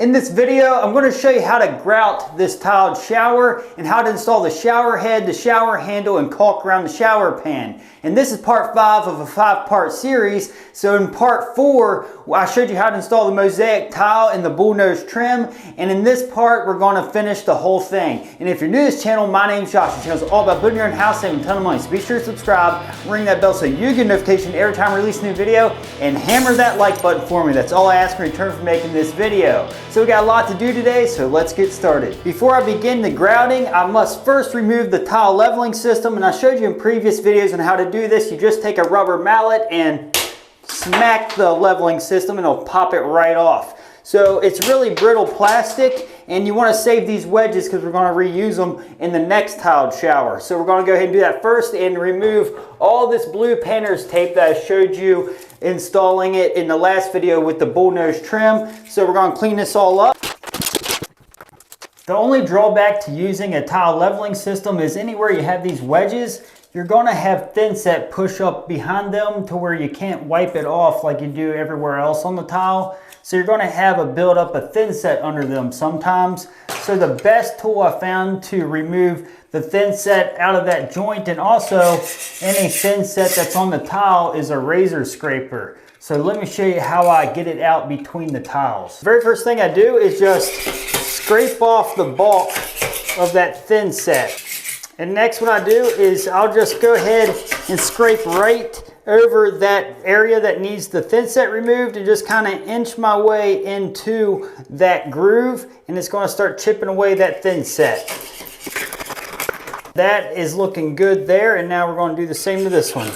In this video, I'm going to show you how to grout this tiled shower and how to install the shower head, the shower handle, and caulk around the shower pan. And this is part 5 of a 5-part series. So in part 4, I showed you how to install the mosaic tile and the bullnose trim. And in this part, we're going to finish the whole thing. And if you're new to this channel, my name's Josh. This channel is all about building your own house, saving a ton of money. So be sure to subscribe, ring that bell so you get a notification every time I release a new video, and hammer that like button for me. That's all I ask in return for making this video. So we got a lot to do today, so let's get started. Before I begin the grouting, I must first remove the tile leveling system, and I showed you in previous videos on how to do this. You just take a rubber mallet and smack the leveling system and it'll pop it right off. So it's really brittle plastic, and you want to save these wedges because we're going to reuse them in the next tiled shower. So we're going to go ahead and do that first and remove all this blue painter's tape that I showed you installing it in the last video with the bullnose trim. So we're going to clean this all up. The only drawback to using a tile leveling system is anywhere you have these wedges, you're going to have thin set push up behind them to where you can't wipe it off like you do everywhere else on the tile. So you're going to have a buildup of thin set under them sometimes. So the best tool I found to remove the thin set out of that joint and also any thin set that's on the tile is a razor scraper. So let me show you how I get it out between the tiles. The very first thing I do is just scrape off the bulk of that thin set. And next what I do is I'll just go ahead and scrape right over that area that needs the thin set removed and just kind of inch my way into that groove, and it's going to start chipping away that thin set. That is looking good there, and now we're going to do the same to this one.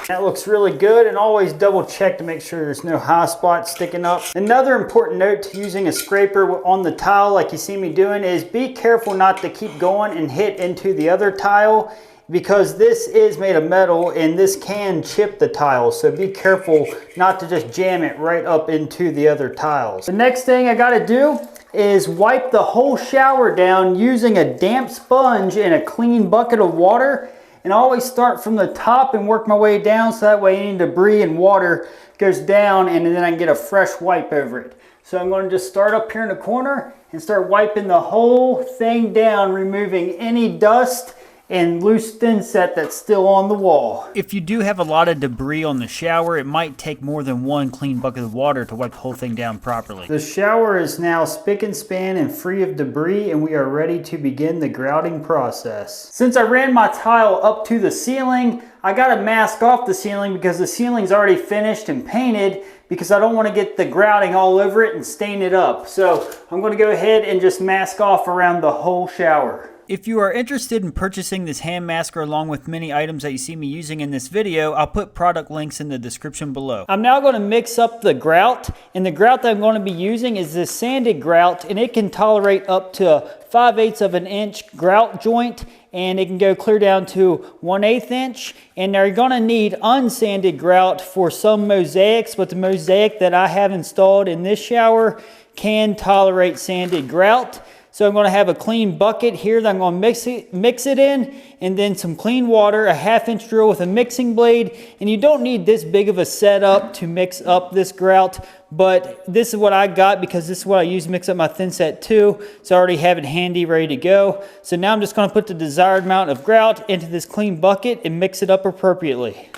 That looks really good, and always double check to make sure there's no high spots sticking up. Another important note to using a scraper on the tile like you see me doing is be careful not to keep going and hit into the other tile, because this is made of metal and this can chip the tile. So be careful not to just jam it right up into the other tiles. The next thing I gotta do is wipe the whole shower down using a damp sponge in a clean bucket of water. And I always start from the top and work my way down so that way any debris and water goes down and then I can get a fresh wipe over it. So I'm going to just start up here in the corner and start wiping the whole thing down, removing any dust and loose thin set that's still on the wall. If you do have a lot of debris on the shower, it might take more than one clean bucket of water to wipe the whole thing down properly. The shower is now spick and span and free of debris, and we are ready to begin the grouting process. Since I ran my tile up to the ceiling, I gotta mask off the ceiling because the ceiling's already finished and painted, because I don't want to get the grouting all over it and stain it up. So I'm going to go ahead and just mask off around the whole shower. If you are interested in purchasing this hand masker along with many items that you see me using in this video, I'll put product links in the description below. I'm now going to mix up the grout, and the grout that I'm going to be using is this sanded grout, and it can tolerate up to 5/8 of an inch grout joint, and it can go clear down to 1/8 inch. And now you're going to need unsanded grout for some mosaics, but the mosaic that I have installed in this shower can tolerate sanded grout. So I'm going to have a clean bucket here that I'm going to mix it in, and then some clean water, a 1/2 inch drill with a mixing blade. And you don't need this big of a setup to mix up this grout, but this is what I got because this is what I use to mix up my thin set too. So I already have it handy, ready to go. So now I'm just going to put the desired amount of grout into this clean bucket and mix it up appropriately.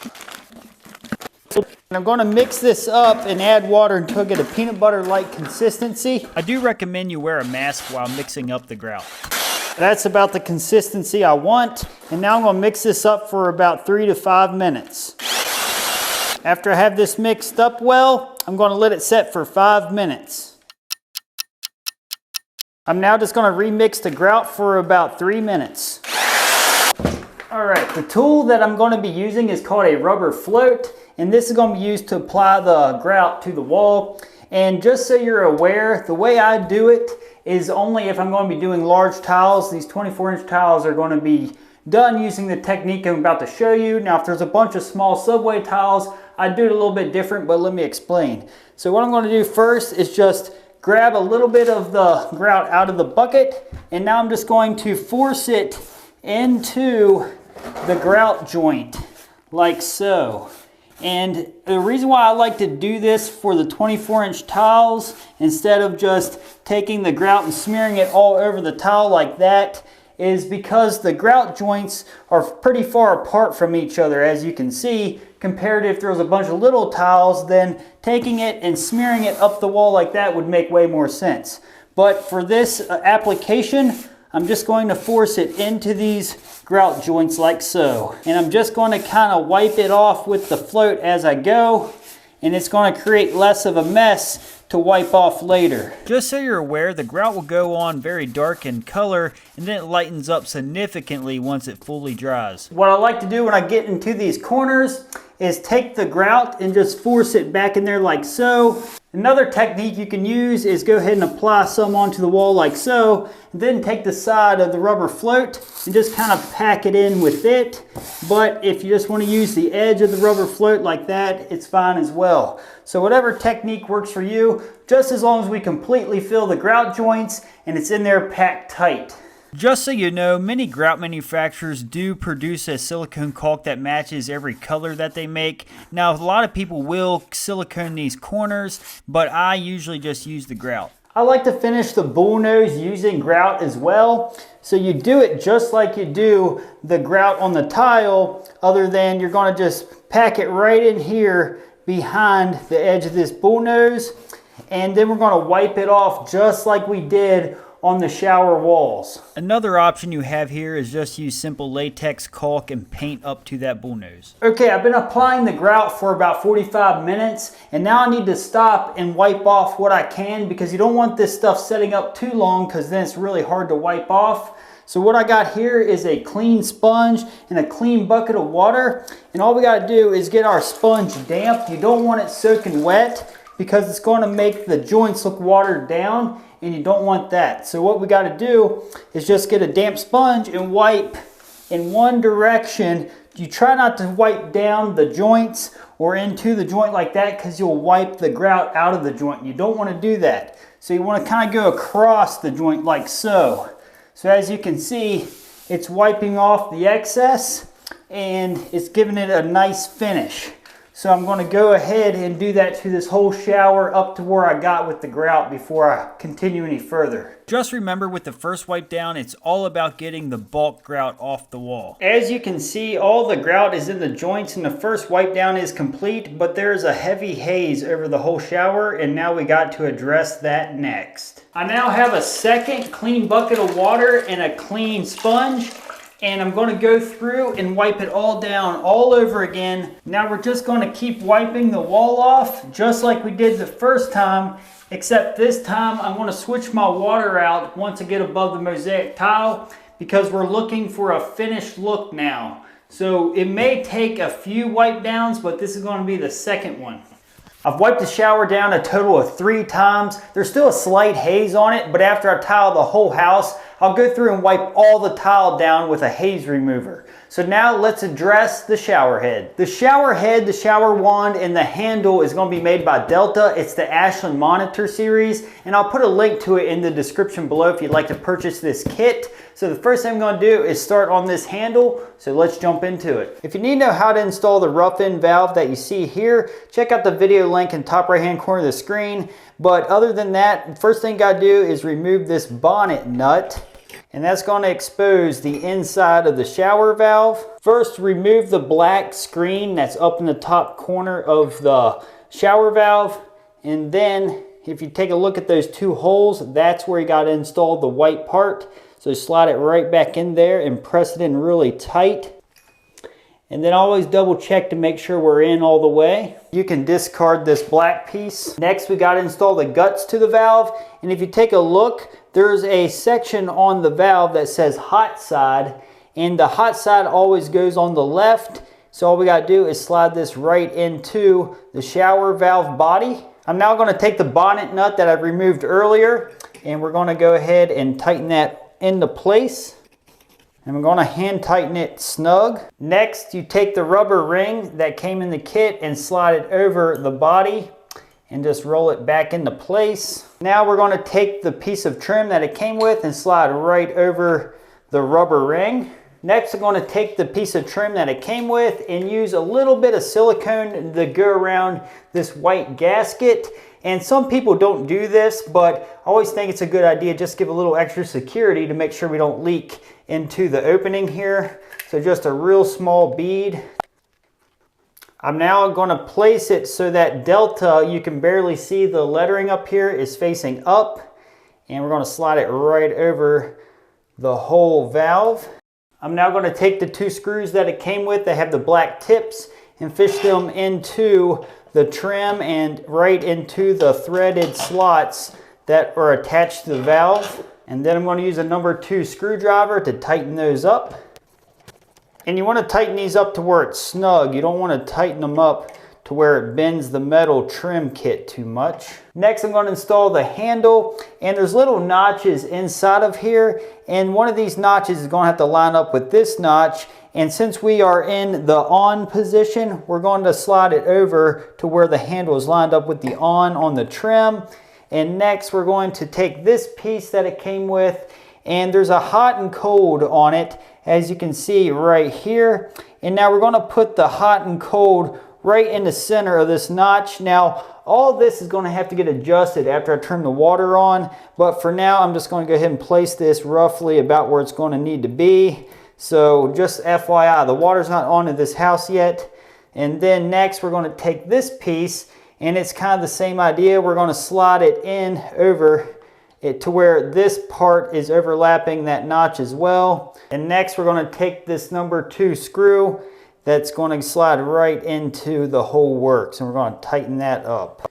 And I'm going to mix this up and add water until I get a peanut butter-like consistency. I do recommend you wear a mask while mixing up the grout. That's about the consistency I want. And now I'm going to mix this up for about 3 to 5 minutes. After I have this mixed up well, I'm going to let it set for 5 minutes. I'm now just going to remix the grout for about 3 minutes. All right, the tool that I'm going to be using is called a rubber float. And this is going to be used to apply the grout to the wall. And just so you're aware, the way I do it is only if I'm going to be doing large tiles. These 24-inch tiles are going to be done using the technique I'm about to show you. Now, if there's a bunch of small subway tiles, I do it a little bit different, but let me explain. So what I'm going to do first is just grab a little bit of the grout out of the bucket. And now I'm just going to force it into the grout joint like so. And the reason why I like to do this for the 24-inch tiles instead of just taking the grout and smearing it all over the tile like that is because the grout joints are pretty far apart from each other, as you can see, compared to if there was a bunch of little tiles, then taking it and smearing it up the wall like that would make way more sense. But for this application, I'm just going to force it into these grout joints like so. And I'm just going to kind of wipe it off with the float as I go, and it's going to create less of a mess to wipe off later. Just so you're aware, the grout will go on very dark in color and then it lightens up significantly once it fully dries. What I like to do when I get into these corners is take the grout and just force it back in there like so. Another technique you can use is go ahead and apply some onto the wall like so, and then take the side of the rubber float and just kind of pack it in with it. But if you just want to use the edge of the rubber float like that, it's fine as well. So whatever technique works for you, just as long as we completely fill the grout joints and it's in there packed tight. Just so you know, many grout manufacturers do produce a silicone caulk that matches every color that they make. Now, a lot of people will silicone these corners, but I usually just use the grout. I like to finish the bullnose using grout as well. So you do it just like you do the grout on the tile, other than you're going to just pack it right in here behind the edge of this bullnose, and then we're going to wipe it off just like we did on the shower walls. Another option you have here is just use simple latex caulk and paint up to that bullnose. Okay, I've been applying the grout for about 45 minutes, and now I need to stop and wipe off what I can, because you don't want this stuff setting up too long, because then it's really hard to wipe off. So what I got here is a clean sponge and a clean bucket of water, and all we got to do is get our sponge damp. You don't want it soaking wet, because it's going to make the joints look watered down, and you don't want that. So what we got to do is just get a damp sponge and wipe in one direction. You try not to wipe down the joints or into the joint like that, because you'll wipe the grout out of the joint. You don't want to do that. So you want to kind of go across the joint like so. So as you can see, it's wiping off the excess and it's giving it a nice finish. So I'm going to go ahead and do that to this whole shower up to where I got with the grout before I continue any further. Just remember, with the first wipe down, it's all about getting the bulk grout off the wall. As you can see, all the grout is in the joints and the first wipe down is complete, but there's a heavy haze over the whole shower, and now we got to address that next. I now have a second clean bucket of water and a clean sponge, and I'm going to go through and wipe it all down all over again. Now we're just going to keep wiping the wall off just like we did the first time, except this time I'm going to switch my water out once I get above the mosaic tile, because we're looking for a finished look now. So it may take a few wipe downs, but this is going to be the second one. I've wiped the shower down a total of 3 times. There's still a slight haze on it, but after I tile the whole house, I'll go through and wipe all the tile down with a haze remover. So now let's address the shower head. The shower head, the shower wand, and the handle is going to be made by Delta. It's the Ashland Monitor series, and I'll put a link to it in the description below if you'd like to purchase this kit. So the first thing I'm going to do is start on this handle, so let's jump into it. If you need to know how to install the rough end valve that you see here, check out the video link in the top right hand corner of the screen. But other than that, first thing you got to do is remove this bonnet nut, and that's going to expose the inside of the shower valve. First, remove the black screen that's up in the top corner of the shower valve, and then if you take a look at those 2 holes, that's where you got to install the white part. So slide it right back in there and press it in really tight. And then always double check to make sure we're in all the way. You can discard this black piece. Next, we got to install the guts to the valve. And if you take a look, there's a section on the valve that says hot side, and the hot side always goes on the left. So all we got to do is slide this right into the shower valve body. I'm now going to take the bonnet nut that I removed earlier, and we're going to go ahead and tighten that into place. And we're going to hand tighten it snug. Next, you take the rubber ring that came in the kit and slide it over the body and just roll it back into place. Now we're going to take the piece of trim that it came with and slide right over the rubber ring. Next, I'm going to take the piece of trim that it came with and use a little bit of silicone to go around this white gasket. And some people don't do this, but I always think it's a good idea just give a little extra security to make sure we don't leak into the opening here. So just a real small bead. I'm now going to place it so that delta, you can barely see the lettering up here, is facing up. And we're going to slide it right over the whole valve. I'm now going to take the 2 screws that it came with that have the black tips and fish them into the trim and right into the threaded slots that are attached to the valve. And then I'm going to use a number 2 screwdriver to tighten those up. And you want to tighten these up to where it's snug. You don't want to tighten them up to where it bends the metal trim kit too much. Next, I'm going to install the handle, and there's little notches inside of here, and one of these notches is going to have to line up with this notch. And since we are in the on position, we're going to slide it over to where the handle is lined up with the on the trim. And next, we're going to take this piece that it came with, and there's a hot and cold on it, as you can see right here. And now we're going to put the hot and cold right in the center of this notch. Now, all this is going to have to get adjusted after I turn the water on, but for now, I'm just going to go ahead and place this roughly about where it's going to need to be. So just FYI, the water's not on in this house yet. And then next, we're going to take this piece, and it's kind of the same idea. We're going to slide it in over it to where this part is overlapping that notch as well. And next, we're going to take this number 2 screw that's going to slide right into the whole works, and we're going to tighten that up.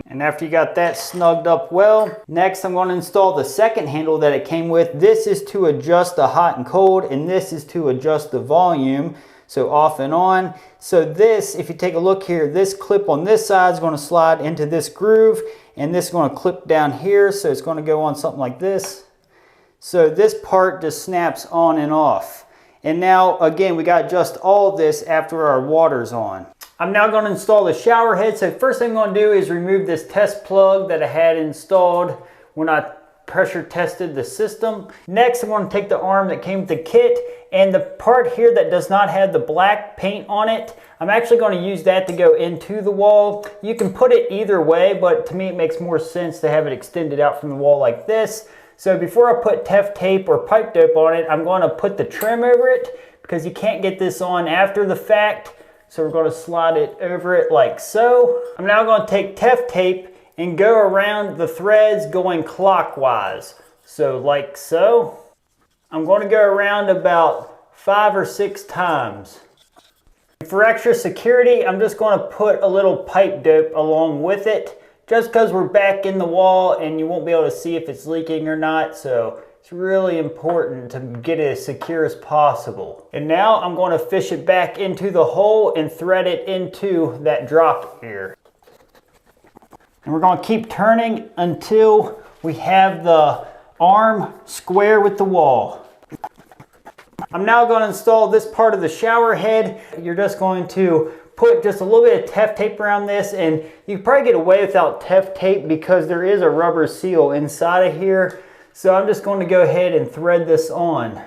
And after you got that snugged up well, next I'm going to install the second handle that it came with. This is to adjust the hot and cold, and this is to adjust the volume, so off and on. So this, if you take a look here, this clip on this side is going to slide into this groove, and this is going to clip down here, so it's going to go on something like this. So this part just snaps on and off. And now, again, we got to adjust all this after our water's on. I'm now going to install the shower head. So first thing I'm going to do is remove this test plug that I had installed when I pressure tested the system. Next, I'm going to take the arm that came with the kit, and the part here that does not have the black paint on it, I'm actually going to use that to go into the wall. You can put it either way, but to me it makes more sense to have it extended out from the wall like this. So before I put Teff tape or pipe dope on it, I'm going to put the trim over it because you can't get this on after the fact. So we're going to slide it over it like so. I'm now going to take Teff tape and go around the threads going clockwise. So like so. I'm going to go around about 5 or 6 times. For extra security, I'm just going to put a little pipe dope along with it, just because we're back in the wall and you won't be able to see if it's leaking or not. So it's really important to get it as secure as possible. And now I'm going to fish it back into the hole and thread it into that drop here. And we're going to keep turning until we have the arm square with the wall. I'm now going to install this part of the shower head. You're just going to put just a little bit of Teff tape around this, and you can probably get away without Teff tape because there is a rubber seal inside of here. So I'm just going to go ahead and thread this on.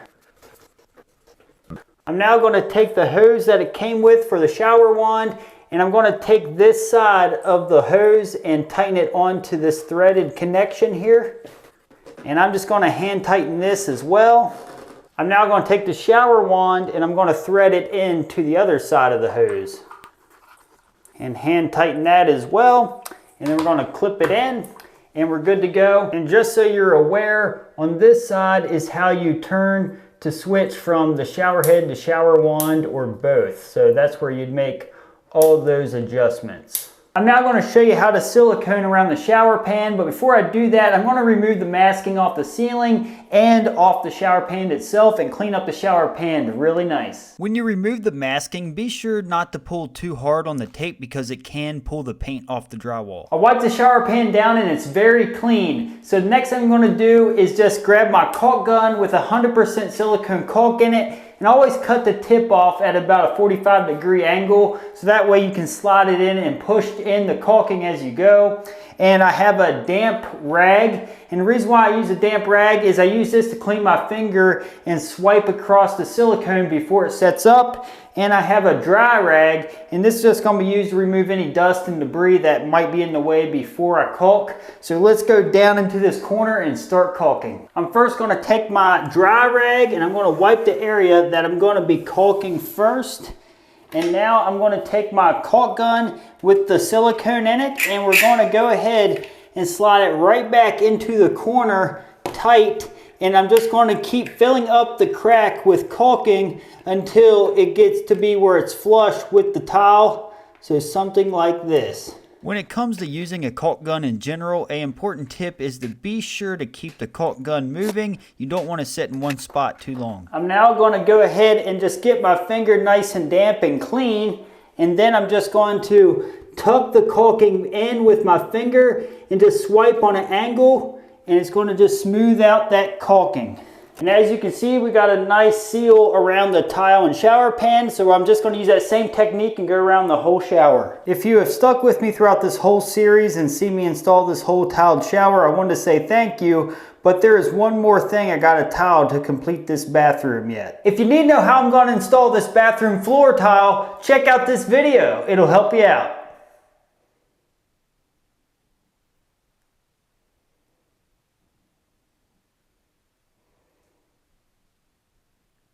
I'm now going to take the hose that it came with for the shower wand, and I'm going to take this side of the hose and tighten it onto this threaded connection here. And I'm just going to hand tighten this as well. I'm now going to take the shower wand and I'm going to thread it into the other side of the hose. And hand tighten that as well. And then we're going to clip it in and we're good to go. And just so you're aware, on this side is how you turn to switch from the shower head to shower wand or both. So that's where you'd make all those adjustments. I'm now going to show you how to silicone around the shower pan, but before I do that, I'm going to remove the masking off the ceiling and off the shower pan itself and clean up the shower pan really nice. When you remove the masking, be sure not to pull too hard on the tape because it can pull the paint off the drywall. I wiped the shower pan down and it's very clean. So the next thing I'm going to do is just grab my caulk gun with 100% silicone caulk in it. And always cut the tip off at about a 45-degree angle so that way you can slide it in and push in the caulking as you go. and I have a damp rag. And the reason why I use a damp rag is I use this to clean my finger and swipe across the silicone before it sets up. And I have a dry rag, and this is just going to be used to remove any dust and debris that might be in the way before I caulk. So let's go down into this corner and start caulking. I'm first going to take my dry rag and I'm going to wipe the area that I'm going to be caulking first. And now I'm going to take my caulk gun with the silicone in it, and we're going to go ahead and slide it right back into the corner tight. And I'm just going to keep filling up the crack with caulking until it gets to be where it's flush with the tile. So something like this. When it comes to using a caulk gun in general, an important tip is to be sure to keep the caulk gun moving. You don't want to sit in one spot too long. I'm now going to go ahead and just get my finger nice and damp and clean. And then I'm just going to tuck the caulking in with my finger and just swipe on an angle. And it's going to just smooth out that caulking. And as you can see, we got a nice seal around the tile and shower pan, so I'm just going to use that same technique and go around the whole shower. If you have stuck with me throughout this whole series and see me install this whole tiled shower, I wanted to say thank you, but there is one more thing I got to tile to complete this bathroom yet. If you need to know how I'm going to install this bathroom floor tile, check out this video. It'll help you out.